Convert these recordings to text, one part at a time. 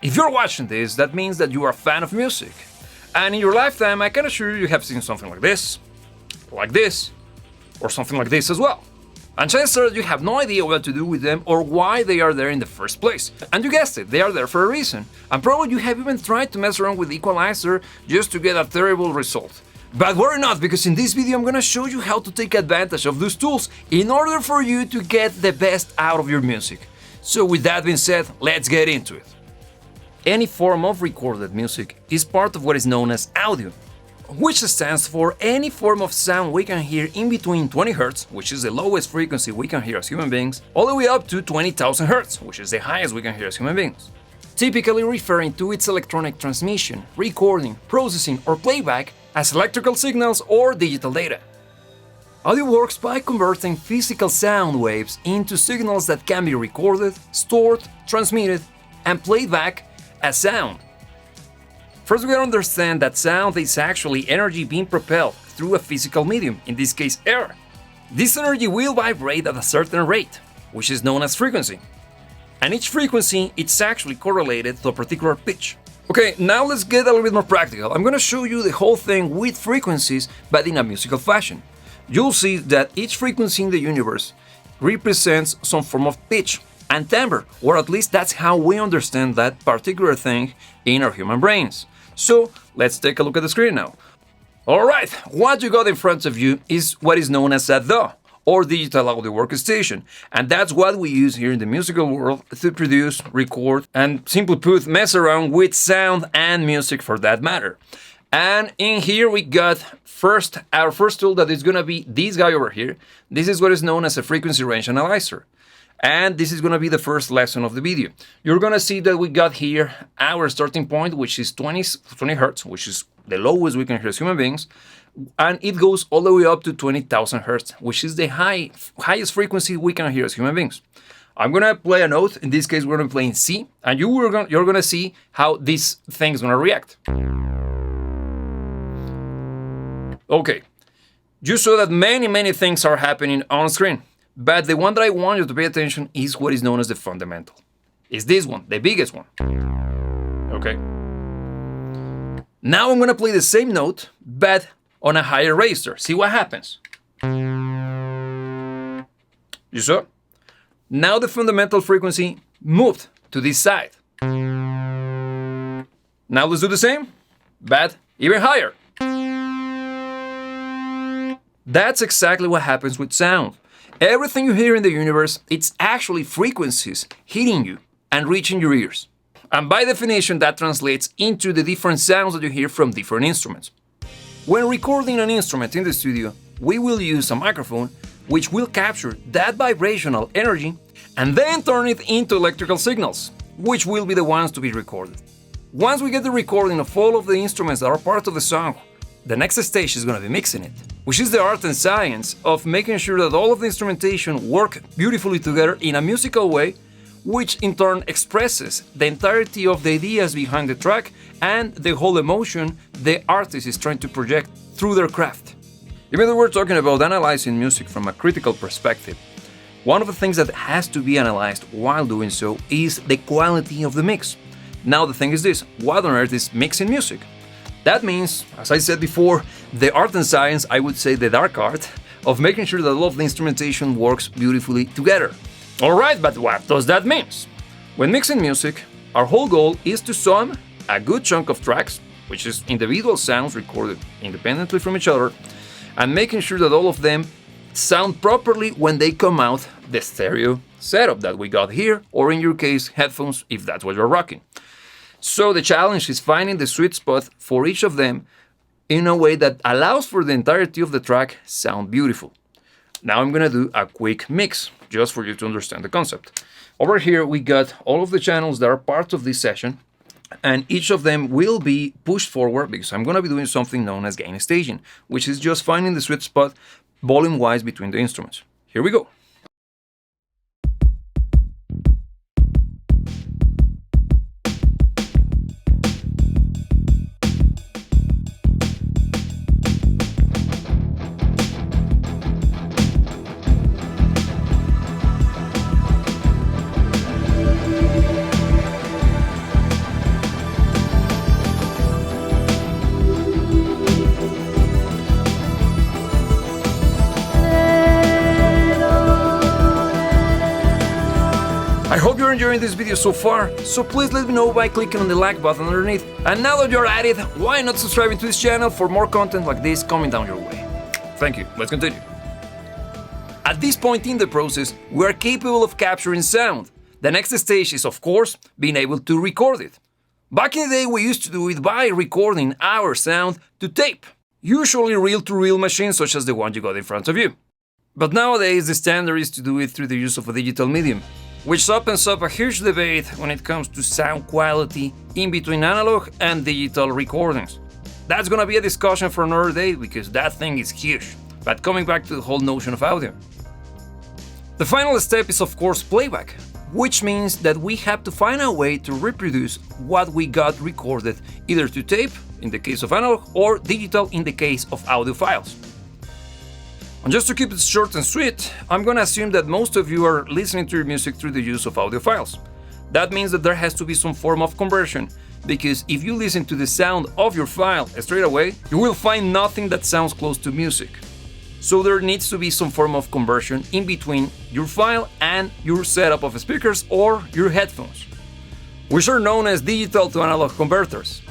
If you're watching this, that means that you are a fan of music. And in your lifetime, I can assure you have seen something like this, or something like this as well. And chances are you have no idea what to do with them or why they are there in the first place. And you guessed it, they are there for a reason. And probably you have even tried to mess around with the equalizer just to get a terrible result. But worry not, because in this video I'm gonna show you how to take advantage of those tools in order for you to get the best out of your music. So with that being said, let's get into it. Any form of recorded music is part of what is known as audio, which stands for any form of sound we can hear in between 20 Hz, which is the lowest frequency we can hear as human beings, all the way up to 20,000 Hz, which is the highest we can hear as human beings. Typically referring to its electronic transmission, recording, processing, or playback as electrical signals or digital data. Audio works by converting physical sound waves into signals that can be recorded, stored, transmitted, and played back as sound. First, we gotta understand that sound is actually energy being propelled through a physical medium, in this case air. This energy will vibrate at a certain rate, which is known as frequency. And each frequency is actually correlated to a particular pitch. Okay, now let's get a little bit more practical. I'm gonna show you the whole thing with frequencies, but in a musical fashion. You'll see that each frequency in the universe represents some form of pitch and timbre, or at least that's how we understand that particular thing in our human brains. So let's take a look at the screen now. Alright, what you got in front of you is what is known as a DAW, or digital audio workstation, and that's what we use here in the musical world to produce, record, and simply put, mess around with sound and music for that matter. And in here we got our first tool that is gonna be this guy over here. This is what is known as a frequency range analyzer. And this is going to be the first lesson of the video. You're going to see that we got here our starting point, which is 20 Hz, which is the lowest we can hear as human beings. And it goes all the way up to 20,000 Hz, which is the highest frequency we can hear as human beings. I'm going to play a note. In this case, we're going to play in C. And you're going to see how this thing is going to react. Okay. You saw that many things are happening on screen. But the one that I want you to pay attention is what is known as the fundamental. It's this one, the biggest one. Okay. Now I'm gonna play the same note, but on a higher register. See what happens. You saw? Now the fundamental frequency moved to this side. Now let's do the same, but even higher. That's exactly what happens with sound. Everything you hear in the universe, it's actually frequencies hitting you and reaching your ears. And by definition, that translates into the different sounds that you hear from different instruments. When recording an instrument in the studio, we will use a microphone which will capture that vibrational energy and then turn it into electrical signals, which will be the ones to be recorded. Once we get the recording of all of the instruments that are part of the song, the next stage is going to be mixing it, which is the art and science of making sure that all of the instrumentation work beautifully together in a musical way, which in turn expresses the entirety of the ideas behind the track and the whole emotion the artist is trying to project through their craft. Even though we're talking about analyzing music from a critical perspective, one of the things that has to be analyzed while doing so is the quality of the mix. Now the thing is this, what on earth is mixing music? That means, as I said before, the art and science, I would say the dark art, of making sure that all of the instrumentation works beautifully together. Alright, but what does that mean? When mixing music, our whole goal is to sum a good chunk of tracks, which is individual sounds recorded independently from each other, and making sure that all of them sound properly when they come out the stereo setup that we got here, or in your case, headphones, if that's what you're rocking. So the challenge is finding the sweet spot for each of them in a way that allows for the entirety of the track sound beautiful. Now I'm gonna do a quick mix, just for you to understand the concept. Over here we got all of the channels that are part of this session, and each of them will be pushed forward because I'm gonna be doing something known as gain staging, which is just finding the sweet spot volume-wise between the instruments. Here we go. enjoying this video so far, so please let me know by clicking on the like button underneath. And now that you're at it, why not subscribing to this channel for more content like this coming down your way? Thank you, let's continue. At this point in the process, we are capable of capturing sound. The next stage is, of course, being able to record it. Back in the day, we used to do it by recording our sound to tape, usually reel-to-reel machines such as the one you got in front of you. But nowadays, the standard is to do it through the use of a digital medium, which opens up a huge debate when it comes to sound quality in between analog and digital recordings. That's gonna be a discussion for another day because that thing is huge. But coming back to the whole notion of audio. The final step is of course playback, which means that we have to find a way to reproduce what we got recorded either to tape, in the case of analog, or digital in the case of audio files. And just to keep it short and sweet, I'm gonna assume that most of you are listening to your music through the use of audio files. That means that there has to be some form of conversion, because if you listen to the sound of your file straight away, you will find nothing that sounds close to music. So there needs to be some form of conversion in between your file and your setup of speakers or your headphones, which are known as digital to analog converters.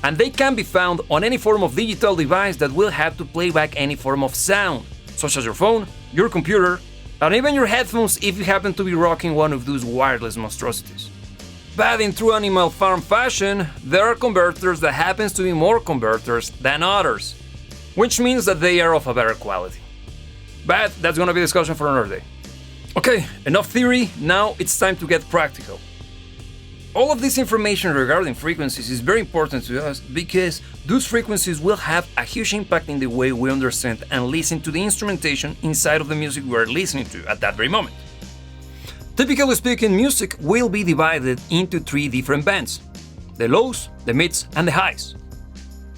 And they can be found on any form of digital device that will have to play back any form of sound, such as your phone, your computer, and even your headphones if you happen to be rocking one of those wireless monstrosities. But in true Animal Farm fashion, there are converters that happens to be more converters than others, which means that they are of a better quality. But that's gonna be a discussion for another day. Okay, enough theory, now it's time to get practical. All of this information regarding frequencies is very important to us because those frequencies will have a huge impact in the way we understand and listen to the instrumentation inside of the music we are listening to at that very moment. Typically speaking, music will be divided into three different bands: the lows, the mids, and the highs.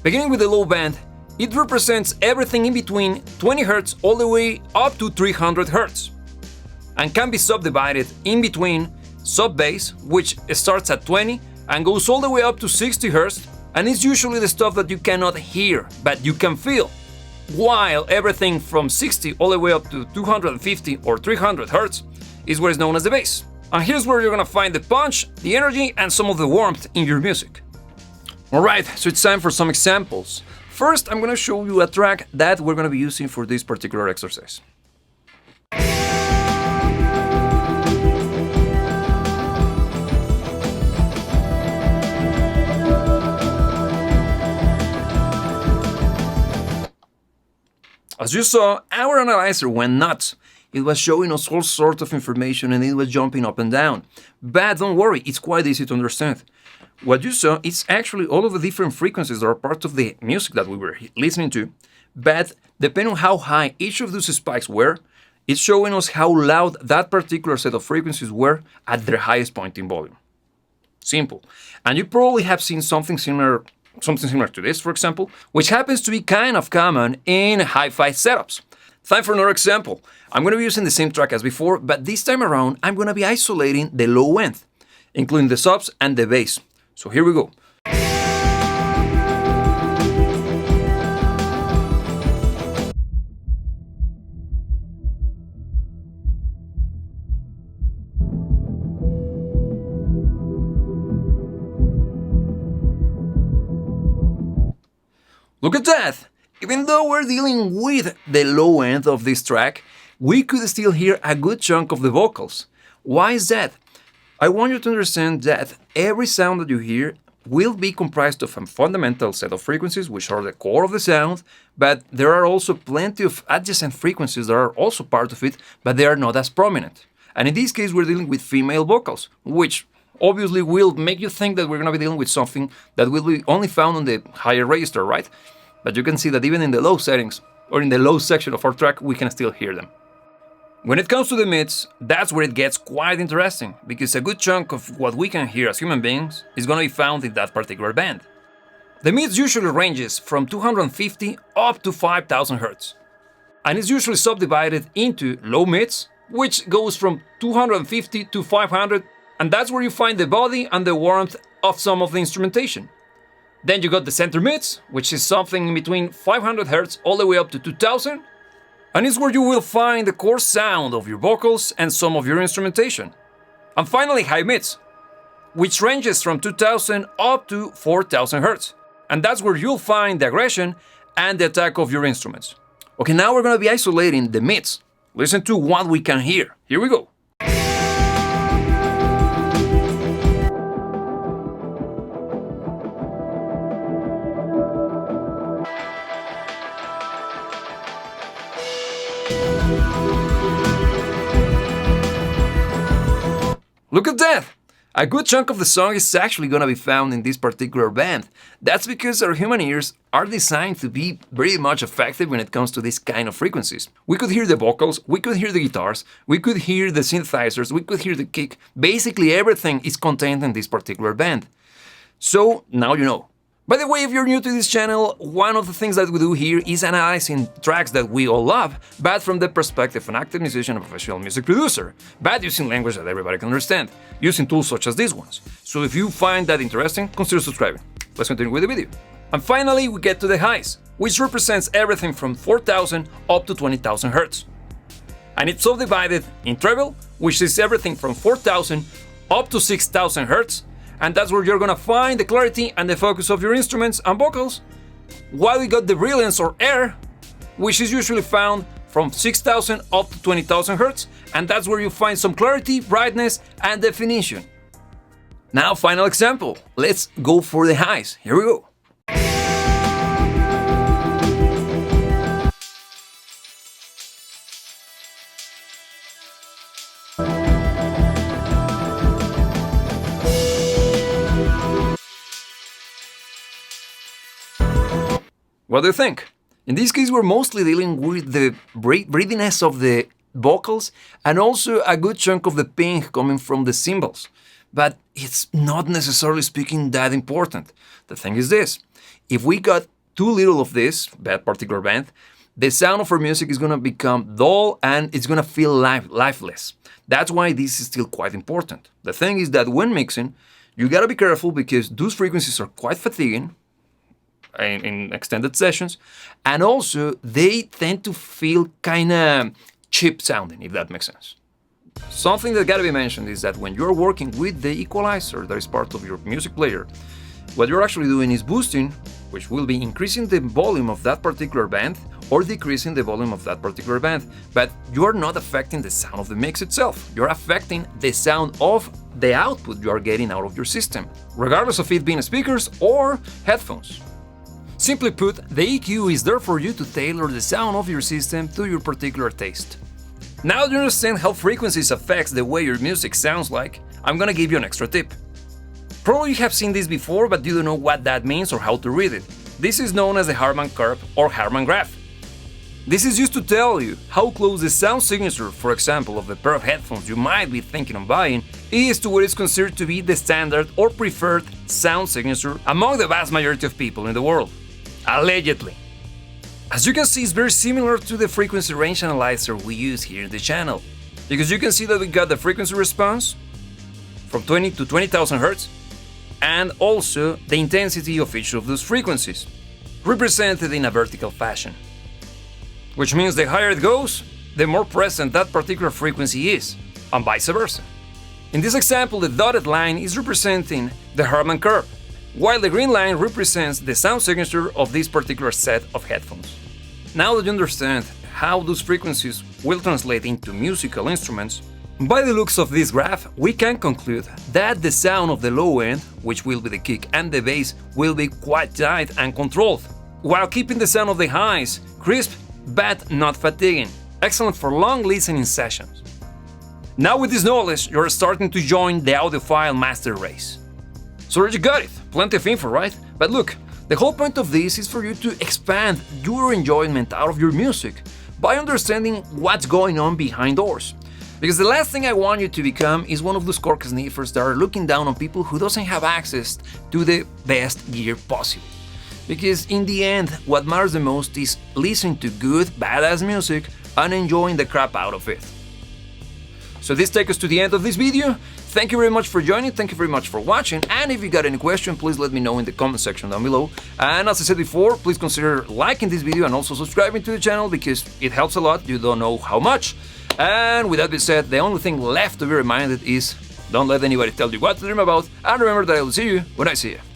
Beginning with the low band, it represents everything in between 20 Hz all the way up to 300 Hz, and can be subdivided in between sub-bass, which starts at 20 and goes all the way up to 60 Hz, and is usually the stuff that you cannot hear, but you can feel, while everything from 60 all the way up to 250 or 300 Hz is what is known as the bass. And here's where you're gonna find the punch, the energy, and some of the warmth in your music. Alright, so it's time for some examples. First, I'm gonna show you a track that we're gonna be using for this particular exercise. As you saw, our analyzer went nuts. It was showing us all sorts of information and it was jumping up and down. But don't worry, it's quite easy to understand. What you saw is actually all of the different frequencies that are part of the music that we were listening to, but depending on how high each of those spikes were, it's showing us how loud that particular set of frequencies were at their highest point in volume. Simple. And you probably have seen something similar to this, for example, which happens to be kind of common in hi-fi setups. Time for another example. I'm going to be using the same track as before, but this time around I'm going to be isolating the low end, including the subs and the bass. So here we go. Look at that! Even though we're dealing with the low end of this track, we could still hear a good chunk of the vocals. Why is that? I want you to understand that every sound that you hear will be comprised of a fundamental set of frequencies, which are the core of the sound, but there are also plenty of adjacent frequencies that are also part of it, but they are not as prominent. And in this case, we're dealing with female vocals, which obviously will make you think that we're going to be dealing with something that will be only found on the higher register, right? But you can see that even in the low settings, or in the low section of our track, we can still hear them. When it comes to the mids, that's where it gets quite interesting, because a good chunk of what we can hear as human beings is going to be found in that particular band. The mids usually ranges from 250 up to 5000 Hz, and is usually subdivided into low mids, which goes from 250 to 500, and that's where you find the body and the warmth of some of the instrumentation. Then you got the center mids, which is something in between 500 Hz all the way up to 2000, and it's where you will find the core sound of your vocals and some of your instrumentation. And finally, high mids, which ranges from 2000 up to 4000 Hz. And that's where you'll find the aggression and the attack of your instruments. Okay, now we're going to be isolating the mids. Listen to what we can hear. Here we go. Look at that! A good chunk of the song is actually gonna be found in this particular band. That's because our human ears are designed to be very much effective when it comes to this kind of frequencies. We could hear the vocals, we could hear the guitars, we could hear the synthesizers, we could hear the kick. Basically everything is contained in this particular band. So now you know. By the way, if you're new to this channel, one of the things that we do here is analyzing tracks that we all love, but from the perspective of an active musician and professional music producer, but using language that everybody can understand, using tools such as these ones. So if you find that interesting, consider subscribing. Let's continue with the video. And finally, we get to the highs, which represents everything from 4000 up to 20,000 Hz. And it's subdivided in treble, which is everything from 4000 up to 6000 Hz, and that's where you're gonna find the clarity and the focus of your instruments and vocals. While we got the brilliance or air, which is usually found from 6000 up to 20,000 Hz, and that's where you find some clarity, brightness, and definition. Now, final example. Let's go for the highs. Here we go. What do you think? In this case, we're mostly dealing with the breathiness of the vocals and also a good chunk of the ping coming from the cymbals. But it's not necessarily speaking that important. The thing is this, if we got too little of this, that particular band, the sound of our music is gonna become dull and it's gonna feel lifeless. That's why this is still quite important. The thing is that when mixing, you gotta be careful because those frequencies are quite fatiguing in extended sessions, and also they tend to feel kinda cheap sounding, if that makes sense. Something that gotta be mentioned is that when you're working with the equalizer that is part of your music player, what you're actually doing is boosting, which will be increasing the volume of that particular band or decreasing the volume of that particular band, but you're not affecting the sound of the mix itself. You're affecting the sound of the output you are getting out of your system, regardless of it being speakers or headphones. Simply put, the EQ is there for you to tailor the sound of your system to your particular taste. Now that you understand how frequencies affects the way your music sounds like, I'm gonna give you an extra tip. Probably you have seen this before, but you don't know what that means or how to read it. This is known as the Harman Curve or Harman Graph. This is used to tell you how close the sound signature, for example, of the pair of headphones you might be thinking of buying, is to what is considered to be the standard or preferred sound signature among the vast majority of people in the world. Allegedly. As you can see, it's very similar to the frequency range analyzer we use here in the channel, because you can see that we got the frequency response from 20 to 20,000 Hz, and also the intensity of each of those frequencies, represented in a vertical fashion. Which means the higher it goes, the more present that particular frequency is, and vice versa. In this example, the dotted line is representing the Harman Curve, while the green line represents the sound signature of this particular set of headphones. Now that you understand how those frequencies will translate into musical instruments, by the looks of this graph, we can conclude that the sound of the low end, which will be the kick and the bass, will be quite tight and controlled, while keeping the sound of the highs crisp but not fatiguing, excellent for long listening sessions. Now with this knowledge, you're starting to join the audiophile master race. So you got it, plenty of info, right? But look, the whole point of this is for you to expand your enjoyment out of your music by understanding what's going on behind doors. Because the last thing I want you to become is one of those cork sniffers that are looking down on people who doesn't have access to the best gear possible. Because in the end, what matters the most is listening to good, badass music and enjoying the crap out of it. So this takes us to the end of this video. Thank you very much for joining, thank you very much for watching, and if you got any question, please let me know in the comment section down below. And as I said before, please consider liking this video and also subscribing to the channel because it helps a lot, you don't know how much. And with that being said, the only thing left to be reminded is Don't let anybody tell you what to dream about, and remember that I will see you when I see you.